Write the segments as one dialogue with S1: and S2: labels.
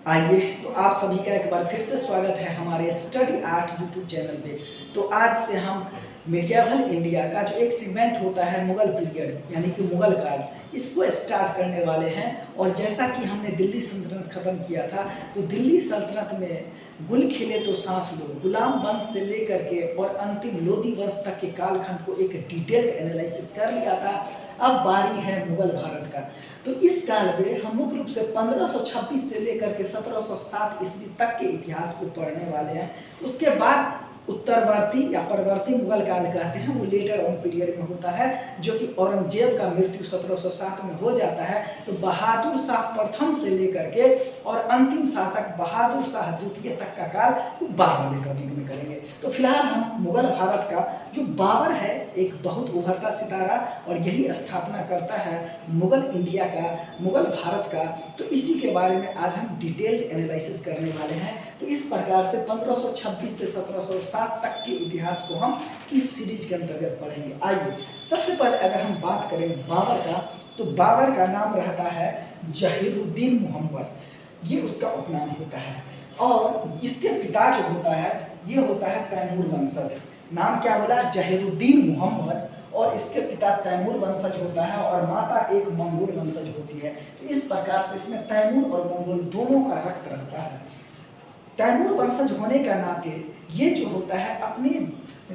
S1: आइए तो आप सभी का एक बार फिर से स्वागत है हमारे स्टडी आर्ट यूट्यूब चैनल पे। तो आज से हम मिडियावल इंडिया का जो एक सेगमेंट होता है मुगल पीरियड यानी कि मुगल काल, इसको स्टार्ट करने वाले हैं। और जैसा कि हमने दिल्ली सल्तनत ख़त्म किया था, तो दिल्ली सल्तनत में गुल खिले तो सांस लो, गुलाम वंश से लेकर के और अंतिम लोधी वंश तक के कालखंड को एक डिटेल्ड एनालिसिस कर लिया था। अब बारी है मुगल भारत का। तो इस काल में हम मुख्य रूप से 1526 से लेकर के 1707 ईस्वी तक के इतिहास को पढ़ने वाले हैं। उसके बाद उत्तरवर्ती या परवर्ती मुगल काल कहते हैं, वो लेटर ऑन पीरियड में होता है, जो कि औरंगजेब का मृत्यु 1707 में हो जाता है। तो बहादुर शाह प्रथम से लेकर के और अंतिम शासक बहादुर शाह द्वितीय तक का काल वो बाद वाले टॉपिक में करेंगे। तो फिलहाल हम मुगल भारत का जो बाबर है, एक बहुत उभरता सितारा, और यही स्थापना करता है मुगल इंडिया का, मुगल भारत का। तो इसी के बारे में आज हम डिटेल्ड एनालिसिस करने वाले हैं। तो इस प्रकार से 1526 से 1707 तक के इतिहास को हम इस सीरीज के अंतर्गत पढ़ेंगे। आइए सबसे पहले अगर हम बात करें बाबर का, तो बाबर का नाम रहता है जहीरुद्दीन मोहम्मद, ये उसका उपनाम होता है। और इसके पिता जो होता है ये होता है तैमूर वंशज। नाम क्या बोला? जहीरुद्दीन मोहम्मद। और इसके पिता तैमूर वंशज होता है और माता एक मंगोल वंशज होती है। तो इस प्रकार से इसमें तैमूर और मंगोल दोनों का रक्त रहता है। तैमूर वंशज होने का नाते ये जो होता है अपनी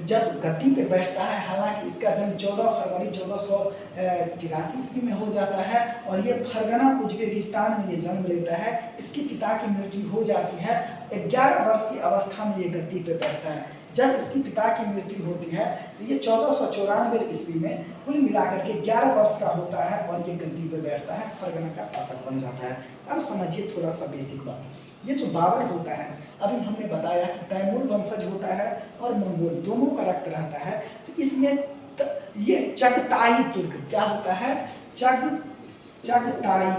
S1: जब गद्दी पे बैठता है, हालांकि इसका जन्म 14 फरवरी 1483 ईस्वी में हो जाता है और ये फरगना उज्बेकिस्तान में ये जन्म लेता है। इसके पिता की मृत्यु हो जाती है। 11 वर्ष की अवस्था में ये गद्दी पे बैठता है। जब इसकी पिता की मृत्यु होती है तो ये 1494 ईस्वी में कुल मिलाकर के 11 वर्ष का होता है और ये गद्दी पे बैठता है, फरगना का शासक बन जाता है। अब समझिए थोड़ा सा बेसिक बात, ये जो बाबर होता है, अभी हमने बताया कि तैमूर वंशज होता है और मंगोल दोनों का रक्त रहता है। तो इसमें ये चगताई तुर्क क्या होता है? चगताई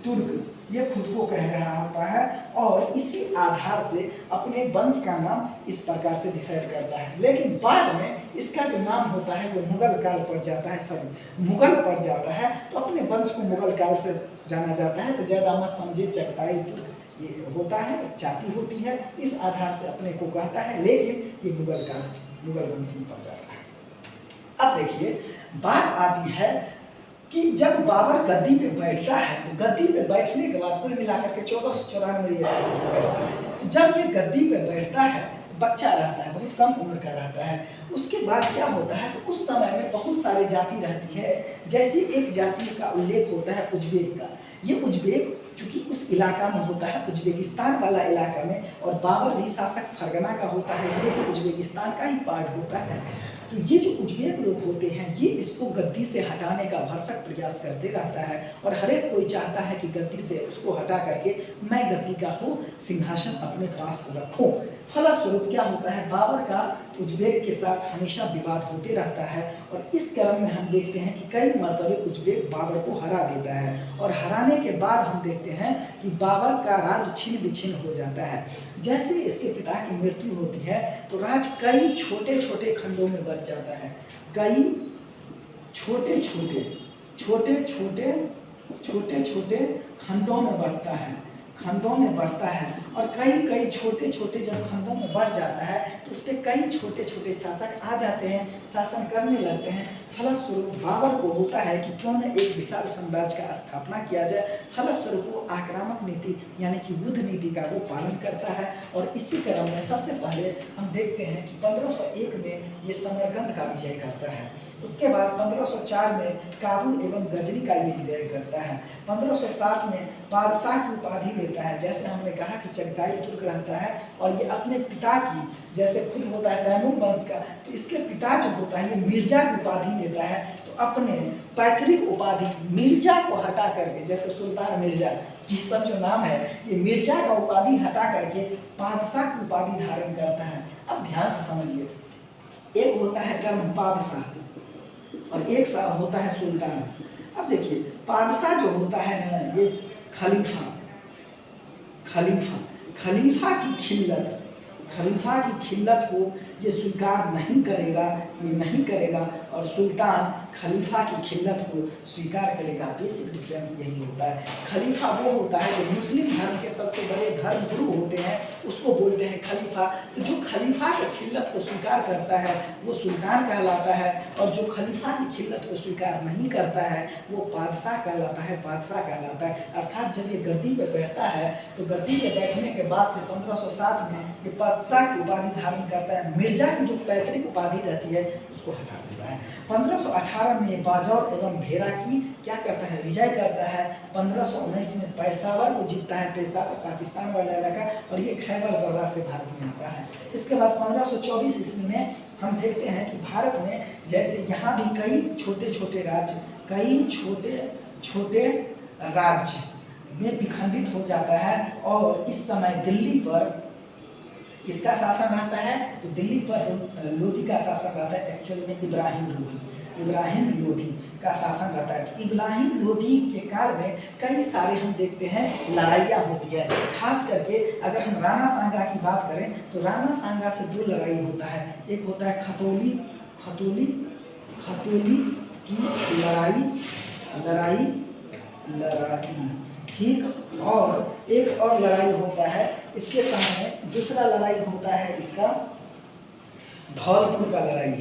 S1: तुर्क ये खुद को कह रहा होता है और इसी आधार से अपने वंश का नाम इस प्रकार से डिसाइड करता है। लेकिन बाद में इसका जो नाम होता है वो मुगल काल पड़ जाता है, सॉरी मुगल पड़ जाता है। तो अपने वंश को मुगल काल से जाना जाता है। तो ज़्यादा मत समझिए, चगताई तुर्क ये होता है, जाति होती है, इस आधार से अपने को कहता है, लेकिन ये मुगल काल मुगल वंश में पड़ जाता है। अब देखिए बात आती है कि जब बाबर गद्दी पे बैठता है, तो गद्दी पे बैठने के बाद कुल मिलाकर के 1494 ये गद्दी पे बैठता है। तो जब ये गद्दी पे बैठता है, बच्चा रहता है, बहुत कम उम्र का रहता है। उसके बाद क्या होता है, तो उस समय में बहुत सारी जाति रहती है। जैसे एक जाति का उल्लेख होता है उज्बेक का। ये उज्बेक चूंकि उस इलाका में होता है, उज्बेकिस्तान वाला इलाका में, और बाबर भी शासक फरगना का होता है, ये भी उज्बेकिस्तान का ही पार्ट होता है। तो ये जो उज्बेक लोग होते हैं ये इसको गद्दी से हटाने का भरसक प्रयास करते रहता है और हर एक कोई चाहता है कि गद्दी से उसको हटा करके मैं गद्दी का हो सिंहासन अपने पास रखूं। फलस्वरूप क्या होता है, बाबर का उज्बेक के साथ हमेशा विवाद होते रहता है। और इस क्रम में हम देखते हैं कि कई मर्तबे उज्बेक बाबर को हरा देता है और हराने के बाद हम देखते हैं कि बाबर का राज छिन्न विछिन्न हो जाता है। जैसे इसके पिता की मृत्यु होती है तो राज कई छोटे छोटे खंडों में बट जाता है। कई छोटे छोटे खंडों में बढ़ता है और कई छोटे छोटे जब खंडों में बढ़ जाता है तो उस पर कई छोटे छोटे शासक आ जाते हैं, शासन करने लगते हैं। फलस्वरूप बाबर को होता है कि क्यों न एक विशाल साम्राज्य का स्थापना किया जाए। फलस्वरूप वो आक्रामक नीति यानी कि युद्ध नीति का वो पालन करता है। और इसी क्रम में सबसे पहले हम देखते हैं कि 1501 में ये समरकंद का विजय करता है। उसके बाद 1504 में काबुल एवं गजनी का ये विजय करता है। 1507 में बादशाह की उपाधि लेता है। जैसे हमने कहा कि चगताई तुर्क रहता है और ये अपने पिता की, जैसे खुद होता है तैमूर वंश का, तो इसके पिता जो होता है ये मिर्जा की उपाधि लेता है। तो अपने पैतृक उपाधि मिर्जा को हटा करके, जैसे सुल्तान मिर्जा, ये सब जो नाम है, ये मिर्जा का उपाधि हटा करके बादशाह की उपाधि धारण करता है। अब ध्यान से समझिए, एक होता है टर्म बादशाह और एक सा होता है सुल्तान। अब देखिए बादशाह जो होता है ना, ये खलीफा की खिल्लत को ये स्वीकार नहीं करेगा और सुल्तान खलीफा की खिल्लत को स्वीकार करेगा। बेसिक डिफरेंस यही होता है। खलीफा वो होता है जो मुस्लिम धर्म के सबसे सबसे बड़े धर्म गुरु होते हैं उसको बोलते हैं खलीफा। तो जो खलीफा की खिल्लत को स्वीकार करता है वो सुल्तान कहलाता है, और जो खलीफा की खिल्लत को स्वीकार नहीं करता है वो बादशाह कहलाता है, बादशाह कहलाता है। अर्थात जब ये गद्दी पर बैठता है तो गद्दी पर बैठने के बाद से 1507 में ये बादशाह की उपाधि धारण करता है। मिर्जा की जो पैतृक उपाधि रहती है उसको हटा देता है। 1518 में बाजौर एवं भेरा की क्या करता है, विजय करता है। 1519 में पेशावर को जीतता है, पेशावर पाकिस्तान वाला इलाका, और ये खैबर दर्रा से भारत में आता है। इसके बाद 1524 ईस्वी में हम देखते हैं कि भारत में जैसे यहाँ भी कई छोटे छोटे राज्य में विखंडित हो जाता है, और इस समय दिल्ली पर किसका शासन रहता है, तो दिल्ली पर लोधी का शासन रहता है। एक्चुअली में इब्राहिम लोधी का शासन रहता है। तो इब्राहिम लोधी के काल में कई सारे हम देखते हैं लड़ाइयाँ होती है। खास करके अगर हम राणा सांगा की बात करें तो राणा सांगा से दो लड़ाई होता है। एक होता है खतौली की लड़ाई ठीक, और एक और लड़ाई होता है इसके सामने, दूसरा लड़ाई होता है इसका धौलपुर का लड़ाई,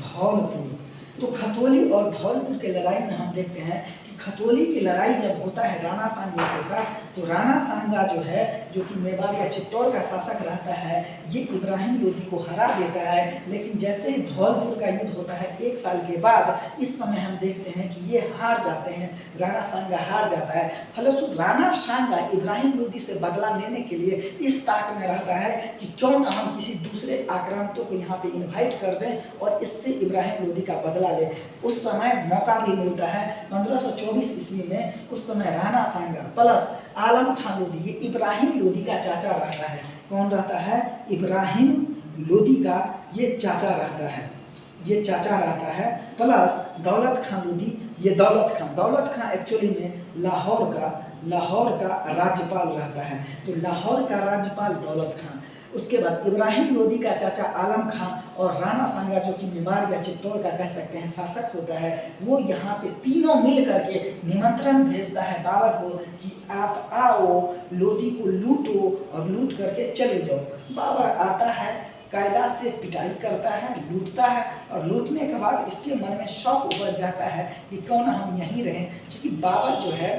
S1: धौलपुर। तो खतौली और धौलपुर के लड़ाई में हम देखते हैं कि खतौली की लड़ाई जब होता है राणा सांगा के साथ, तो राणा सांगा जो है, जो कि मेवाड़ या चित्तौड़ का शासक रहता है, ये इब्राहिम लोधी को हरा देता है। लेकिन जैसे ही धौलपुर का युद्ध होता है 1 साल के बाद, इस समय हम देखते हैं कि ये हार जाते हैं, राणा सांगा हार जाता है। फलस्वरूप राणा सांगा इब्राहिम लोधी से बदला लेने के लिए इस ताक में रहता है कि क्यों ना हम किसी दूसरे आक्रांतों को यहाँ पे इन्वाइट कर दें और इससे इब्राहिम लोधी का बदला ले। उस समय मौका भी मिलता है 1524 ईस्वी में। उस समय राणा सांगा प्लस आलम खां लोधी, ये इब्राहिम लोधी का चाचा रहता है। कौन रहता है, इब्राहिम लोधी का ये चाचा रहता है, प्लस दौलत खां लोधी, ये दौलत खां एक्चुअली में लाहौर का राज्यपाल रहता है। तो लाहौर का राज्यपाल दौलत खां। उसके बाद इब्राहिम लोधी का चाचा आलम खां और राणा सांगा, जो कि मेवाड़ या चित्तौड़ का कह सकते हैं शासक होता है, वो यहाँ पे तीनों मिल करके निमंत्रण भेजता है बाबर को कि आप आओ, लोधी को लूटो और लूट करके चले जाओ। बाबर आता है, कायदा से पिटाई करता है, लूटता है, और लूटने के बाद इसके मन में शौक उभर जाता है कि क्यों ना हम यहीं रहें। क्योंकि बाबर जो है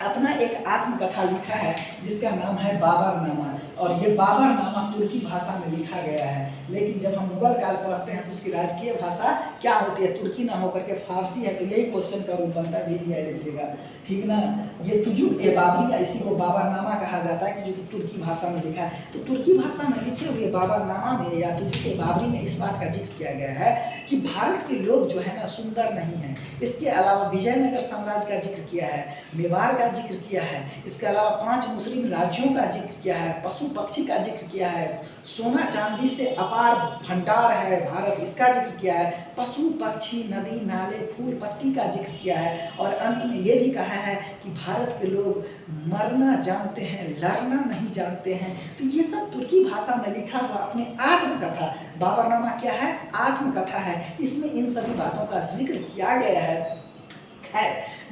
S1: अपना एक आत्मकथा लिखा है जिसका नाम है बाबरनामा, और ये बाबरनामा तुर्की भाषा में लिखा गया है। लेकिन जब हम मुगल काल पढ़ते हैं तो उसकी राजकीय भाषा क्या होती है, तुर्की ना होकर के फारसी है। तो यही क्वेश्चन का रूप बनता भी नहीं है, लिखिएगा ठीक ना। ये तुजुक ए बाबरी, इसी को बाबरनामा कहा जाता है कि जो कि तुर्की भाषा में लिखा है। तो तुर्की भाषा में लिखे हुए बाबरनामा में या तुजुक ए बाबरी में इस बात का जिक्र किया गया है कि भारत के लोग जो है ना सुंदर नहीं है। इसके अलावा विजयनगर साम्राज्य का जिक्र किया है, मेवाड़ का जिक्र किया है, इसके अलावा 5 मुस्लिम राज्यों का जिक्र किया है, पशु पक्षी का जिक्र किया है, सोना चांदी से अपार भंडार है भारत, इसका जिक्र किया है, पशु पक्षी नदी नाले फूल पत्ती का जिक्र किया है, और अंत में ये भी कहा है कि भारत के लोग मरना जानते हैं, लड़ना नहीं जानते हैं। तो ये सब तुर्की भाषा में लिखा हुआ अपनी आत्मकथा, बाबरनामा क्या है, आत्मकथा है। इसमें इन सभी बातों का जिक्र किया गया है।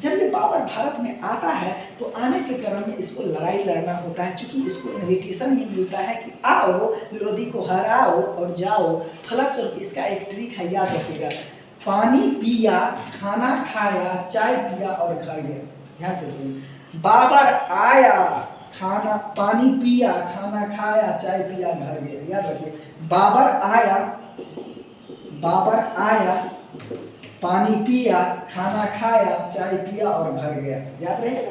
S1: जब ये बाबर भारत में आता है तो आने के क्रम में इसको लड़ाई लड़ना होता है, क्योंकि इसको इनविटेशन ही मिलता है कि आओ लोधी को हराओ और जाओ। फलस्वरूप इसका एक ट्रिक है, याद रखिएगा, पानी पिया, खाना खाया, चाय पिया और घर गया। ध्यान से सुनिए, बाबर आया, पानी पिया, खाना खाया, चाय पिया, घर गया। याद रखिए, बाबर आया, पानी पिया, खाना खाया, चाय पिया और घर गया। याद रहेगा।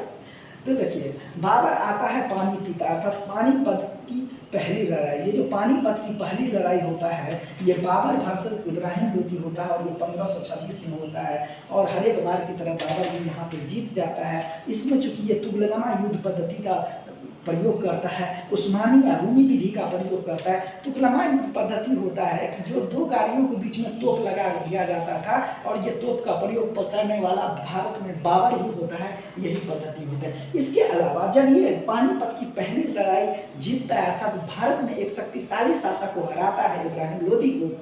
S1: तो देखिए, बाबर आता है, पानी पीता, अर्थात पानीपत की पहली लड़ाई। ये जो पानीपत की पहली लड़ाई होता है ये बाबर वर्सेस इब्राहिम लोधी होता है, और ये 1526 में होता है, और हर एक बार की तरह बाबर भी यहाँ पे जीत जाता है। इसमें चूंकि ये तुगलकमा युद्ध पद्धति का प्रयोग करता है, उस्मानी या रूमी विधि का प्रयोग करता है। तुगलकमा युद्ध पद्धति होता है कि जो दो गाड़ियों के बीच में तोप लगा दिया जाता था, और ये तोप का प्रयोग करने वाला भारत में बाबर ही होता है, यही पद्धति होता है। इसके अलावा जब ये पानीपत की पहली लड़ाई जीतता है, अर्थात भारत में एक शक्तिशाली शासक को हराता है, इब्राहिम लोधी को,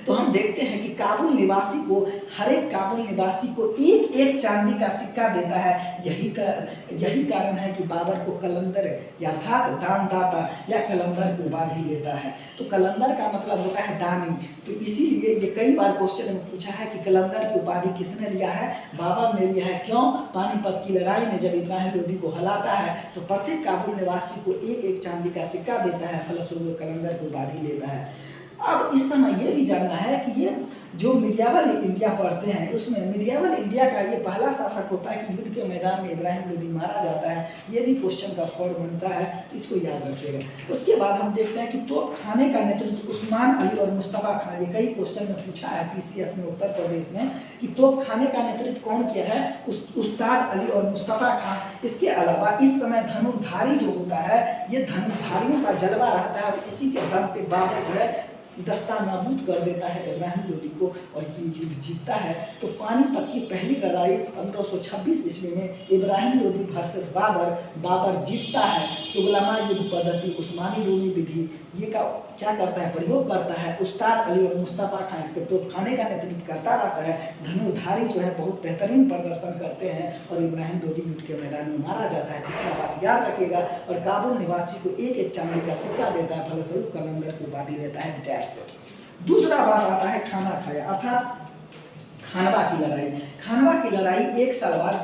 S1: तो हम देखते हैं कि काबुल निवासी को, हर एक काबुल निवासी को एक एक चांदी का सिक्का देता है। यही कारण है कि बाबर को कलंदर अर्थात दानदाता या कलंदर की उपाधि लेता है। तो कलंदर का मतलब होता है दानी। तो इसीलिए ये कई बार क्वेश्चन में पूछा है कि कलंदर की उपाधि किसने लिया है? बाबर ने लिया है। क्यों? पानीपत की लड़ाई में जब इब्राहिम लोदी को हलाता है तो प्रत्येक काबुल निवासी को एक एक चांदी का सिक्का देता है, फलस्वरूप कलंदर की उपाधि लेता है। अब इस समय ये भी जानना है कि ये जो मिडियावल इंडिया पढ़ते हैं उसमें मिडियावल इंडिया का ये पहला शासक होता है कि युद्ध के मैदान में इब्राहिम लोदी मारा जाता है। ये भी क्वेश्चन का फॉर्म बनता है, इसको याद रखिएगा। उसके बाद हम देखते हैं कि तोप खाने का नेतृत्व उस्मान अली और मुस्तफा खान, ये कई क्वेश्चन में पूछा है पीसीएस में उत्तर प्रदेश में कि तोप खाने का नेतृत्व कौन किया है? उस्ताद अली और मुस्तफा खान। इसके अलावा इस समय धनुर्धारी जो होता है, ये धनुर्धारियों का जलवा रहता है और इसी के दम पे बाबर जो है दस्ता नाबूद कर देता है इब्राहिम लोदी को और ये युद्ध जीतता है। तो पानीपत की पहली लड़ाई 1526 ईस्वी में इब्राहिम लोदी वर्सेस बाबर जीतता है। तुगलमा युद्ध पद्धति, उस्मानी रूमी विधि, ये का क्या करता है? प्रयोग करता है। उस्ताद अली और मुस्तफा खान इसके तोपखाने का नेतृत्व करता रहता है। धनुर्धारी जो है बहुत बेहतरीन प्रदर्शन करते हैं और इब्राहिम लोदी युद्ध के मैदान में मारा जाता है। इतना बात याद रखिएगा। और काबुल निवासी को एक एक चांदी का सिक्का देता है, फलस्वरूप कलंदर की उपाधि लेता है। दूसरा बात आता है खाना खाया अर्थात खानवा की लड़ाई। खानवा की लड़ाई एक साल बाद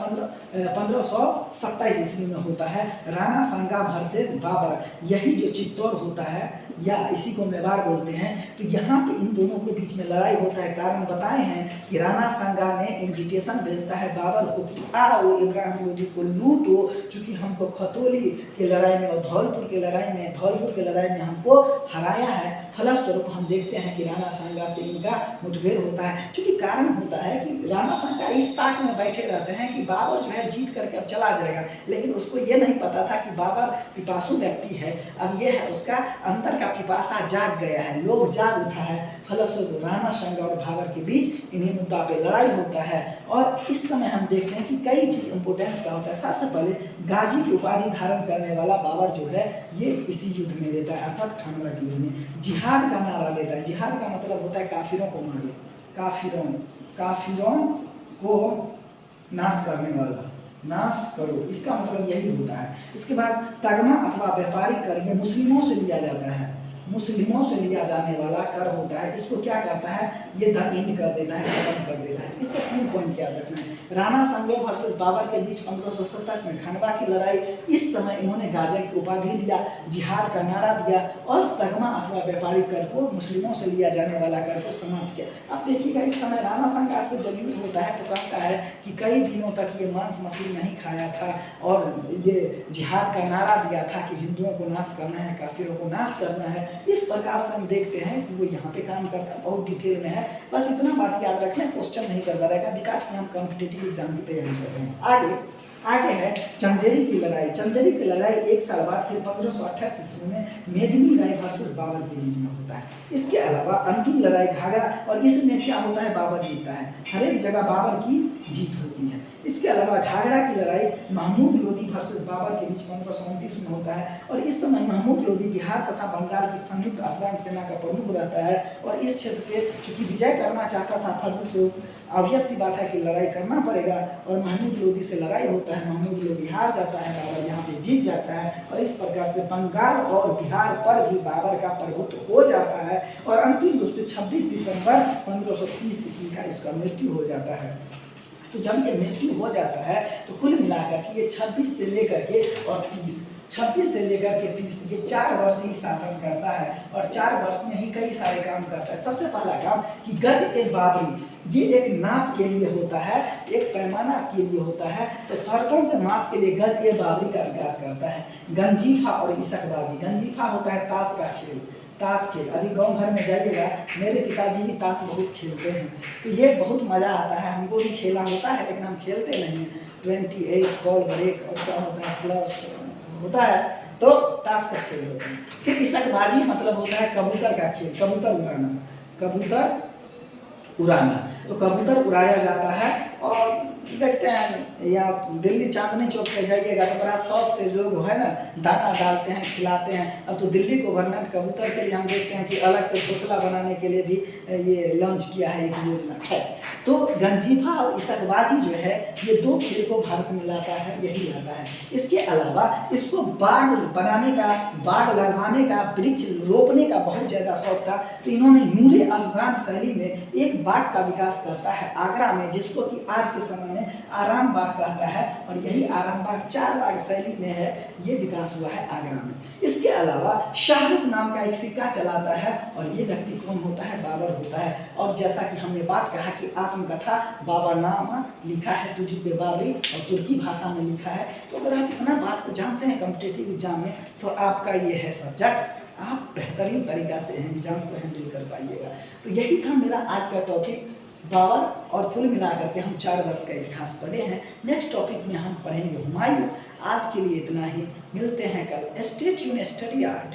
S1: 1527 ईस्वी में होता है। राणा सांगा वर्सेस बाबर, यही जो चित्तौड़ होता है या इसी को मेवाड़ बोलते हैं। तो यहाँ पे इन दोनों के बीच में लड़ाई होता है। कारण बताए हैं कि राणा सांगा ने इन्विटेशन भेजता है बाबर को कि आओ इब्राहिम लोदी को लूटो, चूँकि हमको खतौली की लड़ाई में और धौलपुर की लड़ाई में हमको हराया है। फलस्वरूप हम देखते हैं कि राणा सांगा से इनका मुठभेड़ होता है। चूँकि कारण होता है कि राणा सांगा इस ताक में बैठे रहते हैं कि बाबर जो है जीत करके अब चला जाएगा, लेकिन उसको ये नहीं पता था कि बाबर पिपासु व्यक्ति है। अब ये है उसका अंदर का पिपासा जाग गया है, लोभ जाग उठा है। फलस्वरूप राणा सांगा और बाबर के बीच इन्हीं मुद्दा पे लड़ाई होता है। और इस समय हम देखते हैं कि कई चीज इंपोर्टेंस का होता है। सबसे पहले गाजी की उपाधि धारण करने वाला बाबर जो है ये इसी युद्ध में लेता है अर्थात खानवा के युद्ध में। जिहाद का नारा देता है। जिहाद का मतलब होता है काफिरों को मारो, काफिरों को नाश करने वाला, नाश करो, इसका मतलब यही होता है। इसके बाद तगमा अथवा व्यापारिक कर ये मुस्लिमों से लिया जाता है, मुस्लिमों से लिया जाने वाला कर होता है। इसको क्या करता है? ये द एंड कर देता है, खत्म कर देता है। इससे 3 पॉइंट याद रखना है। राणा सांगा वर्सेस बाबर के बीच 1527 में खानवा की लड़ाई। इस समय इन्होंने गाजा की उपाधि लिया, जिहाद का नारा दिया और तगमा अथवा व्यापारी कर को, मुस्लिमों से लिया जाने वाला कर को समाप्त किया। अब देखिएगा इस समय राणा सांगा से जब युद्ध होता है तो कहता है कि कई दिनों तक ये मांस मछली नहीं खाया था और ये जिहाद का नारा दिया था कि हिंदुओं को नाश करना है, काफिरों को नाश करना है। इस प्रकार से हम देखते हैं कि वो यहाँ पे काम करता है, बहुत डिटेल में है। बस इतना बात याद रखना, क्वेश्चन नहीं करवा रहेगा बिकॉज कि हम कॉम्पिटिटिव एग्जाम की तैयारी कर रहे हैं। आगे है चंदेरी की लड़ाई। चंदेरी की लड़ाई एक साल बाद फिर 1528 ईस्वी में मेदिनी राय वर्सेस बाबर के बीच में होता है। इसके अलावा अंतिम लड़ाई घाघरा, और इसमें क्या होता है? बाबर जीतता है। हर एक जगह बाबर की जीत होती है। इसके अलावा घाघरा की लड़ाई महमूद लोदी वर्सेस बाबर के बीच 1529 में होता है और इस समय महमूद लोदी बिहार तथा बंगाल की संयुक्त अफगान सेना का प्रमुख रहता है और इस क्षेत्र पे चूंकि विजय करना चाहता था, फलस्वरूप ऑब्वियस सी बात है कि लड़ाई करना पड़ेगा और महमूद लोदी से लड़ाई होता है। महमूद लोदी हार जाता है, बाबर यहाँ पे जीत जाता है और इस प्रकार से बंगाल और बिहार पर भी बाबर का प्रभुत्व हो जाता है और अंतिम रूप से 26 दिसंबर 1530 ईस्वी का इसका मृत्यु हो जाता है। तो जब ये मृत्यु हो जाता है तो कुल मिलाकर के ये 26 से लेकर के और 30, 26 से लेकर के 30 ये 4 वर्ष ही शासन करता है और 4 वर्ष में ही कई सारे काम करता है। सबसे पहला काम कि गज ए बाबरी, ये एक नाप के लिए होता है, एक पैमाना के लिए होता है। तो सड़कों के माप के लिए गज ए बाबरी का विकास करता है। गंजीफा और इसकबाजी, गंजीफा होता है ताश का खेल, ताश खेल। अभी गांव घर में जाइएगा, मेरे पिताजी भी ताश बहुत खेलते हैं तो ये बहुत मज़ा आता है। हमको भी खेला होता है लेकिन हम खेलते नहीं हैं। 28 कॉल ब्रेक और क्या होता है फ्लश होता है तो ताश का खेल होता है। फिर इसकबाजी मतलब होता है कबूतर का खेल, कबूतर उड़ाना, कबूतर उड़ाना। तो कबूतर उड़ाया जाता है और देखते हैं, या दिल्ली चांदनी चौक पे जाइएगा तो बड़ा शौक से लोग है ना दाना डालते हैं, खिलाते हैं। अब तो दिल्ली गवर्नमेंट कबूतर के लिए हम देखते हैं कि अलग से घोंसला बनाने के लिए भी ये लॉन्च किया है एक योजना है। तो गंजीफा और इसकबाजी जो है ये दो खेल को भारत में लाता है, यही लाता है। इसके अलावा इसको बाग बनाने का, बाग लगवाने का, वृक्ष रोपने का बहुत ज़्यादा शौक था। तो इन्होंने नूरे अफगान शैली में एक बाग का विकास करता है आगरा में, जिसको कि आज के समय में आराम बाग कहता है। और यही आराम बाग 4 बाग शैली में है, ये विकास हुआ है आगरा में। इसके अलावा शाहरुख नाम का एक सिक्का चलाता है, और ये व्यक्ति कौन होता है? बाबर होता है। और जैसा कि हमने बात कहा कि आत्मकथा बाबरनामा लिखा है तुजुक बाबरी, और तुर्की भाषा में लिखा है। तो अगर आप इतना बात को जानते हैं कॉम्पिटिटिव एग्जाम में, तो आपका ये है सब्जेक्ट, आप बेहतरीन तरीका से एग्जाम को हैंडल कर पाइएगा। तो यही था मेरा आज का टॉपिक बाबर, और कुल मिलाकर के हम 4 वर्ष का इतिहास पढ़े हैं। नेक्स्ट टॉपिक में हम पढ़ेंगे हुमायूं। आज के लिए इतना ही, मिलते हैं कल। Stay tuned, study art.